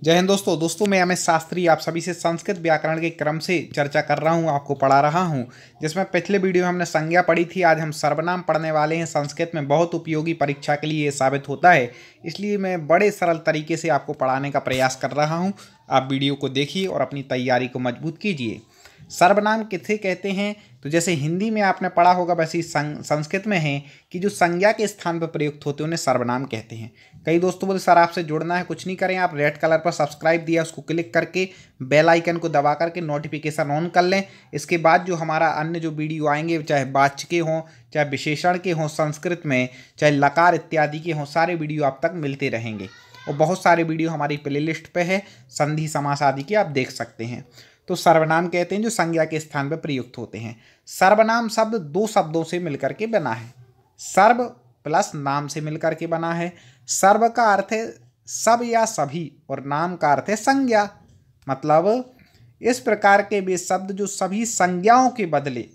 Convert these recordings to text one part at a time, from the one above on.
जय हिंद दोस्तों मैं अमित शास्त्री आप सभी से संस्कृत व्याकरण के क्रम से चर्चा कर रहा हूँ, आपको पढ़ा रहा हूँ। जिसमें पिछले वीडियो में हमने संज्ञा पढ़ी थी, आज हम सर्वनाम पढ़ने वाले हैं। संस्कृत में बहुत उपयोगी परीक्षा के लिए ये साबित होता है, इसलिए मैं बड़े सरल तरीके से आपको पढ़ाने का प्रयास कर रहा हूँ। आप वीडियो को देखिए और अपनी तैयारी को मजबूत कीजिए। सर्वनाम किसे कहते हैं? तो जैसे हिंदी में आपने पढ़ा होगा वैसे ही संस्कृत में है कि जो संज्ञा के स्थान पर प्रयुक्त होते हैं उन्हें सर्वनाम कहते हैं। कई दोस्तों बोले सर आपसे जुड़ना है, कुछ नहीं करें, आप रेड कलर पर सब्सक्राइब दिया उसको क्लिक करके बेल आइकन को दबा करके नोटिफिकेशन ऑन कर लें। इसके बाद जो हमारा अन्य जो वीडियो आएंगे, चाहे वाच्य के हों, चाहे विशेषण के हों, संस्कृत में चाहे लकार इत्यादि के हों, सारे वीडियो आप तक मिलते रहेंगे। और बहुत सारे वीडियो हमारी प्लेलिस्ट पे है, संधि समास आदि के आप देख सकते हैं। तो सर्वनाम कहते हैं जो संज्ञा के स्थान पर प्रयुक्त होते हैं। सर्वनाम शब्द दो शब्दों से मिलकर के बना है। सर्व प्लस नाम से मिलकर के बना है। सर्व का अर्थ है सब या सभी और नाम का अर्थ है संज्ञा। मतलब इस प्रकार के वे शब्द जो सभी संज्ञाओं के बदले,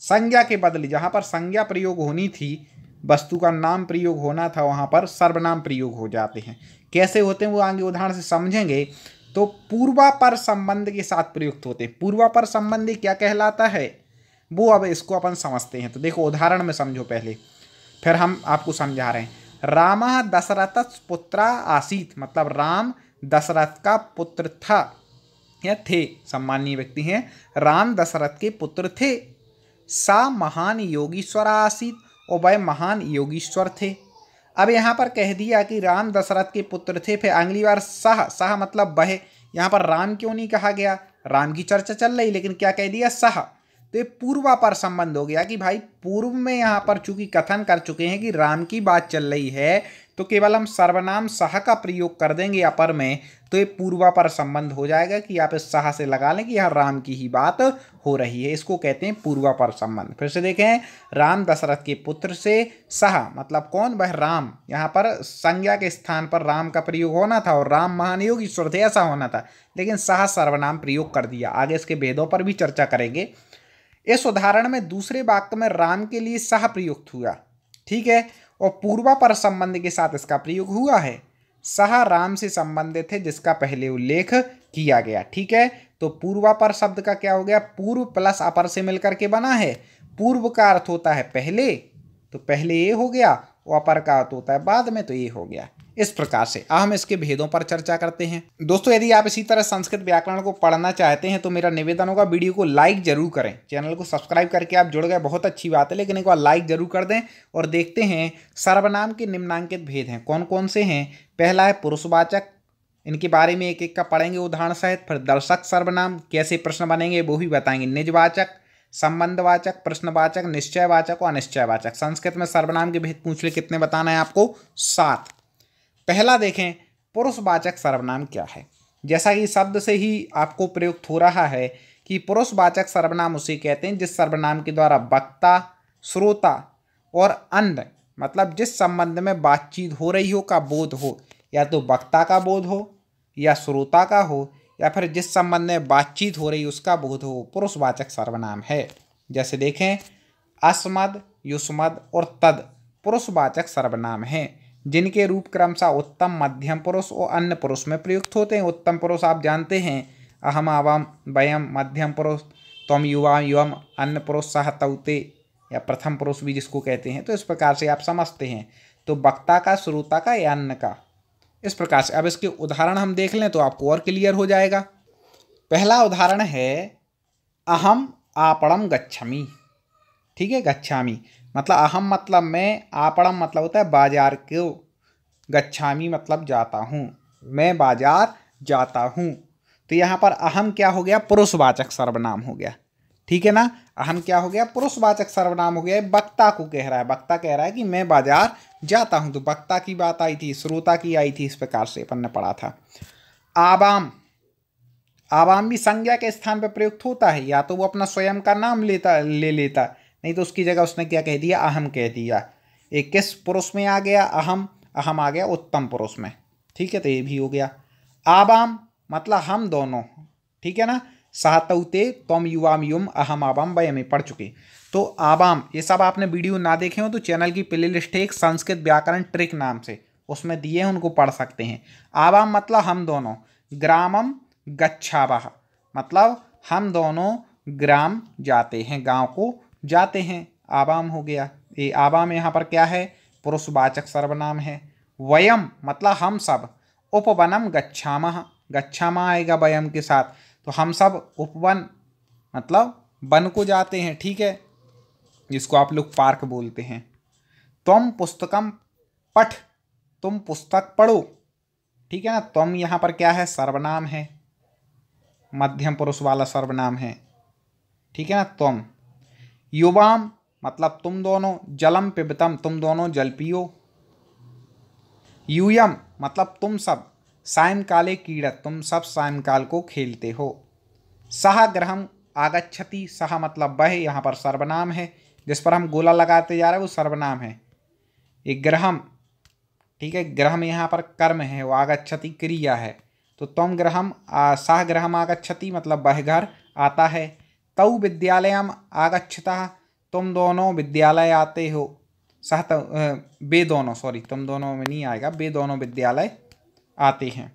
संज्ञा के बदले जहाँ पर संज्ञा प्रयोग होनी थी, वस्तु का नाम प्रयोग होना था, वहाँ पर सर्वनाम प्रयोग हो जाते हैं। कैसे होते हैं वो आगे उदाहरण से समझेंगे। तो पूर्वापर संबंध के साथ प्रयुक्त होते हैं। पूर्वापर संबंध क्या कहलाता है वो अब इसको अपन समझते हैं। तो देखो उदाहरण में समझो पहले, फिर हम आपको समझा रहे हैं। रामः दशरथ पुत्रा आसीत, मतलब राम दशरथ का पुत्र था या थे, सम्मानीय व्यक्ति हैं, राम दशरथ के पुत्र थे। सा महान योगीश्वर आसीत, और वह महान योगीश्वर थे। अब यहाँ पर कह दिया कि राम दशरथ के पुत्र थे, फिर अगली बार सह मतलब वह। यहाँ पर राम क्यों नहीं कहा गया? राम की चर्चा चल रही, लेकिन क्या कह दिया? सह। तो ये पूर्वापर संबंध हो गया कि भाई पूर्व में यहाँ पर चूंकि कथन कर चुके हैं कि राम की बात चल रही है, तो केवल हम सर्वनाम सह का प्रयोग कर देंगे अपर में, तो ये पूर्वापर संबंध हो जाएगा कि आप इस सह से लगा लें कि यहाँ राम की ही बात हो रही है। इसको कहते हैं पूर्वापर संबंध। फिर से देखें, राम दशरथ के पुत्र से सह मतलब कौन? वह राम। यहाँ पर संज्ञा के स्थान पर राम का प्रयोग होना था और राम महान योगीश्वर थे ऐसा होना था, लेकिन सह सर्वनाम प्रयोग कर दिया। आगे इसके भेदों पर भी चर्चा करेंगे। इस उदाहरण में दूसरे वाक्य में राम के लिए सह प्रयुक्त हुआ, ठीक है, और पूर्वापर संबंध के साथ इसका प्रयोग हुआ है। सह राम से संबंधित है जिसका पहले उल्लेख किया गया, ठीक है। तो पूर्वापर शब्द का क्या हो गया? पूर्व प्लस अपर से मिलकर के बना है। पूर्व का अर्थ होता है पहले, तो पहले ये हो गया, और अपर का अर्थ होता है बाद में, तो ये हो गया। इस प्रकार से हम इसके भेदों पर चर्चा करते हैं। दोस्तों यदि आप इसी तरह संस्कृत व्याकरण को पढ़ना चाहते हैं तो मेरा निवेदन होगा, वीडियो को लाइक जरूर करें। चैनल को सब्सक्राइब करके आप जुड़ गए, बहुत अच्छी बात है, लेकिन एक बार लाइक जरूर कर दें। और देखते हैं सर्वनाम के निम्नांकित भेद हैं, कौन कौन से हैं। पहला है पुरुषवाचक, इनके बारे में एक एक का पढ़ेंगे उदाहरण सहित। फिर दर्शक सर्वनाम, कैसे प्रश्न बनेंगे वो भी बताएंगे। निजवाचक, संबंधवाचक, प्रश्नवाचक, निश्चयवाचक और अनिश्चयवाचक। संस्कृत में सर्वनाम के भेद पूछ ले, कितने बताना है आपको? 7। पहला देखें, पुरुषवाचक सर्वनाम क्या है। जैसा कि शब्द से ही आपको प्रयुक्त हो रहा है कि पुरुषवाचक सर्वनाम उसे कहते हैं जिस सर्वनाम के द्वारा वक्ता, श्रोता और अन्य, मतलब जिस संबंध में बातचीत हो रही हो का बोध हो, या तो वक्ता का बोध हो या श्रोता का हो, या फिर जिस संबंध में बातचीत हो रही उसका बोध हो, पुरुषवाचक सर्वनाम है। जैसे देखें, अस्मद, युष्मद और तद पुरुषवाचक सर्वनाम हैं, जिनके रूप क्रमशः उत्तम, मध्यम पुरुष और अन्य पुरुष में प्रयुक्त होते हैं। उत्तम पुरुष आप जानते हैं, अहम, आवाम, वयम। मध्यम पुरुष त्वम, युवा, युवम। अन्य पुरुष सह, तौते, या प्रथम पुरुष भी जिसको कहते हैं। तो इस प्रकार से आप समझते हैं। तो वक्ता का, श्रोता का या अन्य का, इस प्रकार से। अब इसके उदाहरण हम देख लें तो आपको और क्लियर हो जाएगा। पहला उदाहरण है, अहम आपणम गच्छामि, ठीक है। गच्छामि मतलब अहम मतलब मैं, आपणम मतलब होता है बाजार को, गच्छामि मतलब जाता हूँ, मैं बाजार जाता हूँ। तो यहाँ पर अहम क्या हो गया? पुरुषवाचक सर्वनाम हो गया, ठीक है ना। अहम क्या हो गया? पुरुषवाचक सर्वनाम हो गया। वक्ता को कह रहा है, वक्ता कह रहा है कि मैं बाजार जाता हूँ, तो वक्ता की बात आई थी, श्रोता की आई थी। इस प्रकार से अपन ने पढ़ा था। आवाम, आवाम भी संज्ञा के स्थान पर प्रयुक्त होता है, या तो वो अपना स्वयं का नाम ले लेता, नहीं तो उसकी जगह उसने क्या कह दिया? अहम कह दिया। एक किस पुरुष में आ गया? अहम। अहम आ गया उत्तम पुरुष में, ठीक है, तो ये भी हो गया। आवाम मतलब हम दोनों, ठीक है ना। सातौते त्वम, युवाम, युम, अहम, आवाम, वयम पढ़ चुके। तो आवाम, ये सब आपने वीडियो ना देखे हो तो चैनल की प्लेलिस्ट है एक संस्कृत व्याकरण ट्रिक नाम से, उसमें दिए हैं, उनको पढ़ सकते हैं। आवाम मतलब हम दोनों। ग्रामम गच्छावः, मतलब हम दोनों ग्राम जाते हैं, गांव को जाते हैं। आवाम हो गया, ये आवाम यहाँ पर क्या है, पुरुषवाचक सर्वनाम है। वयम मतलब हम सब, उपवनम गच्छामः, गच्छामः आएगा वयम के साथ, तो हम सब उपवन मतलब वन को जाते हैं, ठीक है, जिसको आप लोग पार्क बोलते हैं। त्वम पुस्तकम पठ, तुम पुस्तक पढ़ो, ठीक है ना। त्वम यहाँ पर क्या है, सर्वनाम है, मध्यम पुरुष वाला सर्वनाम है, ठीक है ना। त्वम युवाम मतलब तुम दोनों, जलम पिबतम तुम दोनों जल पियो। यूयम मतलब तुम सब, सायंकाले क्रीडत तुम सब सायंकाल को खेलते हो। सह गृहम आगच्छति, सह मतलब वह, यहाँ पर सर्वनाम है, जिस पर हम गोला लगाते जा रहे हैं वो सर्वनाम है। एक ग्रहम, ठीक है, ग्रहम यहाँ पर कर्म है, वो आगच्छति क्रिया है, तो तुम ग्रहम सह गृहम आगच्छति मतलब वह घर आता है। तौ विद्यालयम आगच्छतः तुम दोनों विद्यालय आते हो। सह वे दोनों, सॉरी तुम दोनों में नहीं आएगा, वे दोनों विद्यालय आते हैं।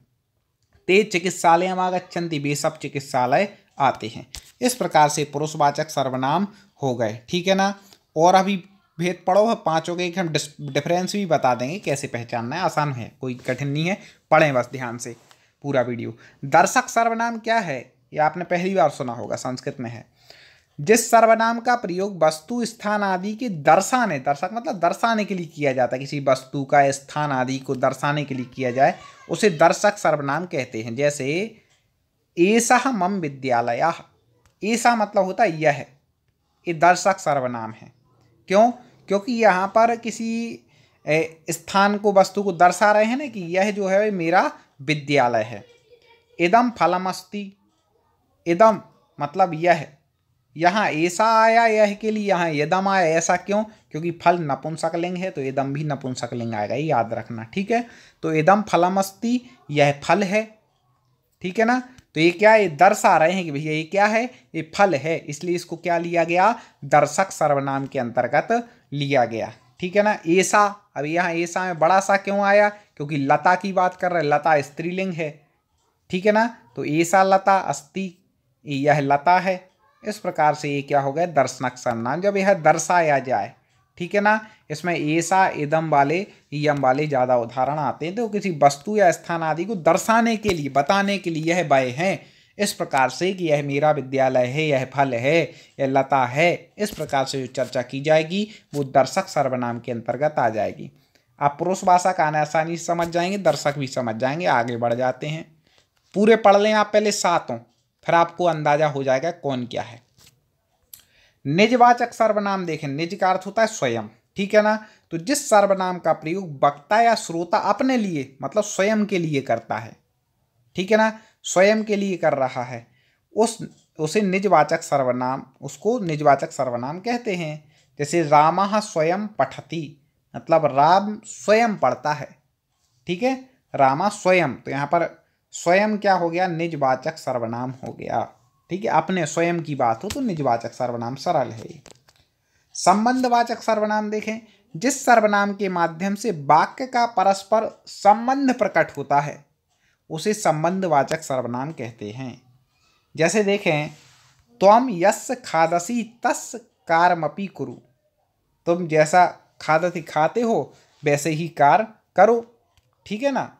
ते चिकित्सालयम आगच्छन्ति, वे सब चिकित्सालय आते हैं। इस प्रकार से पुरुषवाचक सर्वनाम हो गए, ठीक है ना। और अभी भेद पढ़ो है पांचों के, हम डिफरेंस भी बता देंगे कैसे पहचानना है, आसान है, कोई कठिन नहीं है, पढ़ें बस ध्यान से पूरा वीडियो। दर्शक सर्वनाम क्या है, ये आपने पहली बार सुना होगा, संस्कृत में है। जिस सर्वनाम का प्रयोग वस्तु स्थान आदि के दर्शाने, दर्शक मतलब दर्शाने के लिए किया जाता है, किसी वस्तु का स्थान आदि को दर्शाने के लिए किया जाए, उसे दर्शक सर्वनाम कहते हैं। जैसे एषः मम विद्यालयः, ऐसा मतलब होता है यह, ये दर्शक सर्वनाम है। क्यों, क्योंकि यहाँ पर किसी स्थान को, वस्तु को दर्शा रहे हैं ना, कि यह जो है मेरा विद्यालय है। इदम फलमस्ति, इदम मतलब यह, यहाँ ऐसा आया यह के लिए, यहाँ यदम आया, ऐसा क्यों, क्योंकि फल नपुंसकलिंग है, तो इदम भी नपुंसकलिंग आएगा, ये याद रखना, ठीक है। तो इदम फलमस्ति, यह फल है, ठीक है ना। तो ये क्या, ये दर्शा रहे हैं कि भैया ये क्या है, ये फल है, इसलिए इसको क्या लिया गया, दर्शक सर्वनाम के अंतर्गत लिया गया, ठीक है ना। ऐसा, अब यहाँ ऐसा में बड़ा सा क्यों आया, क्योंकि लता की बात कर रहे हैं, लता स्त्रीलिंग है, ठीक है ना। तो ऐसा लता अस्ति, यह लता है। इस प्रकार से ये क्या हो गया, दर्शक सर्वनाम, जब यह दर्शाया जाए, ठीक है ना। इसमें ऐसा, इदम वाले, यम वाले ज़्यादा उदाहरण आते हैं, तो किसी वस्तु या स्थान आदि को दर्शाने के लिए, बताने के लिए यह वह हैं, इस प्रकार से कि यह मेरा विद्यालय है, यह फल है, यह लता है, इस प्रकार से जो चर्चा की जाएगी वो दर्शक सर्वनाम के अंतर्गत आ जाएगी। आप पुरुष भाषा का आसानी से समझ जाएंगे, दर्शक भी समझ जाएंगे। आगे बढ़ जाते हैं, पूरे पढ़ लें आप पहले सातों, फिर आपको अंदाजा हो जाएगा कौन क्या है। निजवाचक सर्वनाम देखें, निज का अर्थ होता है स्वयं, ठीक है ना। तो जिस सर्वनाम का प्रयोग वक्ता या श्रोता अपने लिए मतलब स्वयं के लिए करता है, ठीक है ना, स्वयं के लिए कर रहा है, उसे निजवाचक सर्वनाम, उसको निजवाचक सर्वनाम कहते हैं। जैसे रामः स्वयं पठति, मतलब राम स्वयं पढ़ता है, ठीक है, रामा स्वयं, तो यहाँ पर स्वयं क्या हो गया, निजवाचक सर्वनाम हो गया, ठीक है। अपने स्वयं की बात हो तो निजवाचक सर्वनाम, सरल है। संबंधवाचक सर्वनाम देखें, जिस सर्वनाम के माध्यम से वाक्य का परस्पर संबंध प्रकट होता है उसे संबंधवाचक सर्वनाम कहते हैं। जैसे देखें, त्वम यस्य खादसि तस् कार्यमपि कुरु, तुम जैसा खादति खाते हो वैसे ही कार्य करो, ठीक है ना।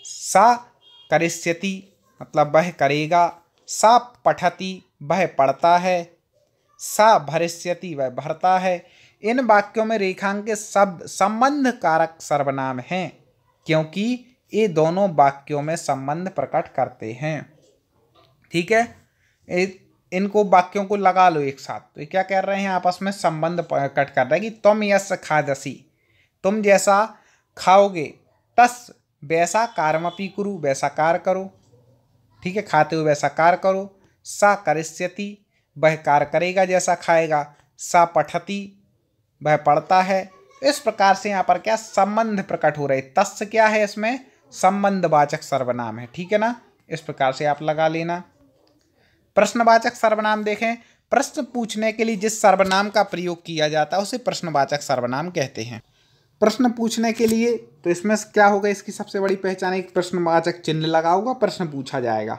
सा करिष्यति मतलब वह करेगा, सा पठति वह पढ़ता है, सा भरिष्यति वह भरता है। इन वाक्यों में रेखांकित शब्द संबंध कारक सर्वनाम हैं, क्योंकि ये दोनों वाक्यों में संबंध प्रकट करते हैं, ठीक है। इनको वाक्यों को लगा लो एक साथ, तो ये क्या कह रहे हैं, आपस में संबंध प्रकट कर रहे हैं कि तुम यस्य खादसि, तुम जैसा खाओगे, तस् वैसा कार्यमपि कुरु वैसा कार्य करो, ठीक है, खाते हुए वैसा कार्य करो। सा करिष्यति वह कार्य करेगा जैसा खाएगा, सा पठति वह पढ़ता है। इस प्रकार से यहाँ पर क्या संबंध प्रकट हो रहे, तस् क्या है, इसमें संबंधवाचक सर्वनाम है, ठीक है ना। इस प्रकार से आप लगा लेना। प्रश्नवाचक सर्वनाम देखें, प्रश्न पूछने के लिए जिस सर्वनाम का प्रयोग किया जाता है उसे प्रश्नवाचक सर्वनाम कहते हैं। प्रश्न पूछने के लिए तो इसमें क्या होगा, इसकी सबसे बड़ी पहचान एक प्रश्नवाचक चिन्ह लगा होगा, प्रश्न पूछा जाएगा।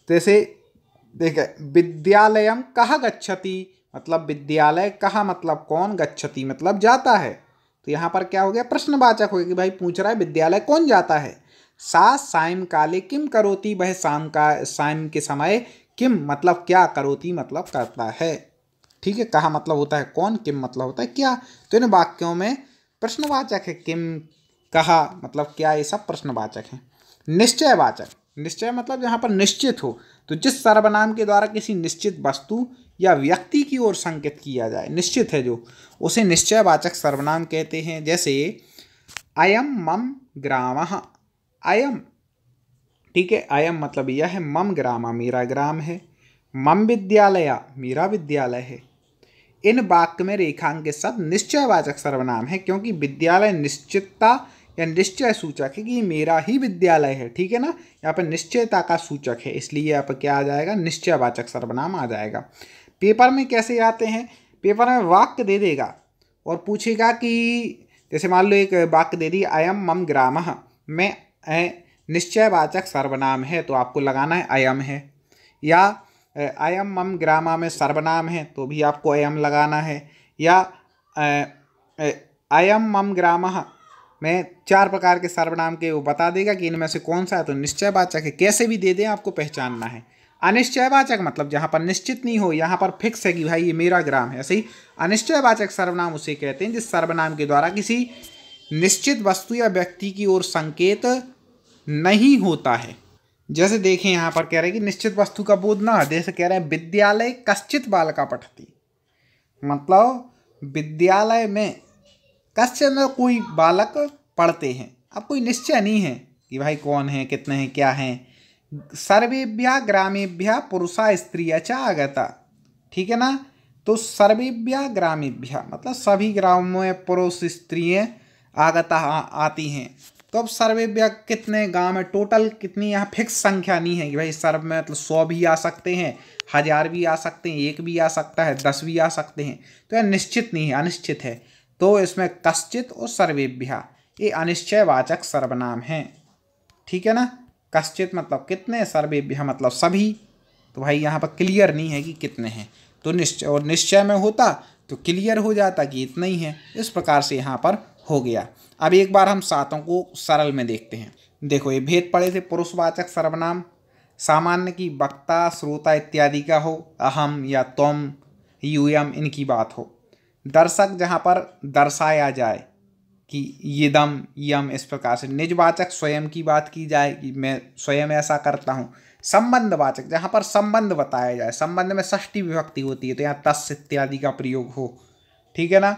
जैसे देखिए, विद्यालयम कहाँ गच्छति, मतलब विद्यालय, कहाँ मतलब कौन, गच्छति मतलब जाता है। तो यहाँ पर क्या हो गया, प्रश्नवाचक हो गया कि भाई पूछ रहा है विद्यालय कौन जाता है। सा सायंकाले किम करोति, वह शाम के समय किम मतलब क्या, करोति मतलब करता है। ठीक है, कहा मतलब होता है कौन, किम मतलब होता है क्या। तो इन वाक्यों में प्रश्नवाचक है, किम, कहा मतलब क्या, ये सब प्रश्नवाचक है। निश्चयवाचक, निश्चय मतलब जहाँ पर निश्चित हो, तो जिस सर्वनाम के द्वारा किसी निश्चित वस्तु या व्यक्ति की ओर संकेत किया जाए, निश्चित है जो, उसे निश्चयवाचक सर्वनाम कहते हैं। जैसे अयम मम ग्रामः, अयम, ठीक है, अयम मतलब यह है, मम ग्राम मेरा ग्राम है, मम विद्यालय मेरा विद्यालय है। इन वाक्य में रेखांकित शब्द निश्चयवाचक सर्वनाम है, क्योंकि विद्यालय निश्चितता या निश्चय सूचक है कि मेरा ही विद्यालय है। ठीक है ना, यहाँ पर निश्चयता का सूचक है, इसलिए यहाँ पर क्या आ जाएगा, निश्चयवाचक सर्वनाम आ जाएगा। पेपर में कैसे आते हैं, पेपर में वाक्य दे देगा और पूछेगा कि जैसे मान लो एक वाक्य दे दी, अयम मम ग्रामः, में निश्चयवाचक सर्वनाम है तो आपको लगाना है अयम है, या अयम मम ग्रामा में सर्वनाम है तो भी आपको अयम लगाना है, या अयम मम ग्रामः में 4 प्रकार के सर्वनाम के वो बता देगा कि इनमें से कौन सा है, तो निश्चयवाचक है। कैसे भी दे दें आपको पहचानना है। अनिश्चयवाचक मतलब जहाँ पर निश्चित नहीं हो, यहाँ पर फिक्स है कि भाई ये मेरा ग्राम है। ऐसे ही अनिश्चयवाचक सर्वनाम उसे कहते हैं जिस सर्वनाम के द्वारा किसी निश्चित वस्तु या व्यक्ति की ओर संकेत नहीं होता है। जैसे देखें यहाँ पर कह रहे हैं कि निश्चित वस्तु का बोध ना, जैसे कह रहे हैं विद्यालय कश्चित बालका पठति, मतलब विद्यालय में कश्चित में कोई बालक पढ़ते हैं। अब कोई निश्चय नहीं है कि भाई कौन है, कितने हैं, क्या हैं। सर्वेभ्यः ग्रामेभ्यः पुरुषा स्त्रियः च आगता, ठीक है ना, तो सर्वेभ्यः ग्रामेभ्यः मतलब सभी ग्रामों में पुरुष स्त्रियाँ आगता आती हैं। तो अब सर्वेभ्यः कितने गांव में, टोटल कितनी, यहाँ फिक्स संख्या नहीं है कि भाई सर्व में मतलब 100 भी आ सकते हैं, 1000 भी आ सकते हैं, 1 भी आ सकता है, 10 भी आ सकते हैं। तो यह निश्चित नहीं है, अनिश्चित है। तो इसमें कश्चित और सर्वेभ्यः ये अनिश्चयवाचक सर्वनाम हैं। ठीक है ना, कश्चित मतलब कितने, सर्वेभ्यः मतलब सभी। तो भाई यहाँ पर क्लियर नहीं है कि कितने हैं, तो निश्चय, और निश्चय में होता तो क्लियर हो जाता कि इतना ही है। इस प्रकार से यहाँ पर हो गया। अब एक बार हम सातों को सरल में देखते हैं। देखो ये भेद पड़े थे, पुरुषवाचक सर्वनाम सामान्य की वक्ता श्रोता इत्यादि का हो, अहम या तुम यूयम इनकी बात हो। दर्शक जहाँ पर दर्शाया जाए कि ये दम यम, इस प्रकार से। निजवाचक स्वयं की बात की जाए कि मैं स्वयं ऐसा करता हूँ। संबंधवाचक जहाँ पर संबंध बताया जाए, संबंध में षष्ठी विभक्ति होती है तो यहाँ तस् इत्यादि का प्रयोग हो। ठीक है ना।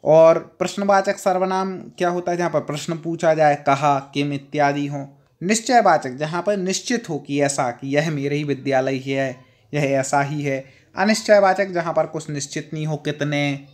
और प्रश्नवाचक सर्वनाम क्या होता है, जहाँ पर प्रश्न पूछा जाए, कहा, किम इत्यादि हो। निश्चयवाचक जहाँ पर निश्चित हो कि ऐसा, कि यह मेरे ही विद्यालय ही है, यह ऐसा ही है। अनिश्चयवाचक जहाँ पर कुछ निश्चित नहीं हो, कितने,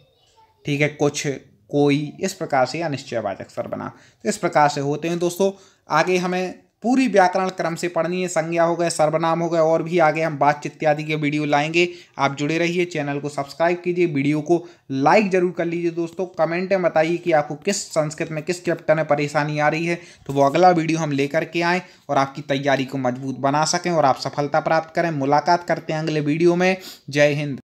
ठीक है, कुछ, कोई, इस प्रकार से अनिश्चयवाचक सर्वनाम। तो इस प्रकार से होते हैं दोस्तों। आगे हमें पूरी व्याकरण क्रम से पढ़नी है। संज्ञा हो गए, सर्वनाम हो गए, और भी आगे हम वाच्य इत्यादि के वीडियो लाएंगे। आप जुड़े रहिए, चैनल को सब्सक्राइब कीजिए, वीडियो को लाइक जरूर कर लीजिए दोस्तों। कमेंट में बताइए कि आपको किस संस्कृत में किस चैप्टर में परेशानी आ रही है, तो वो अगला वीडियो हम लेकर के आएँ और आपकी तैयारी को मजबूत बना सकें और आप सफलता प्राप्त करें। मुलाकात करते हैं अगले वीडियो में। जय हिंद।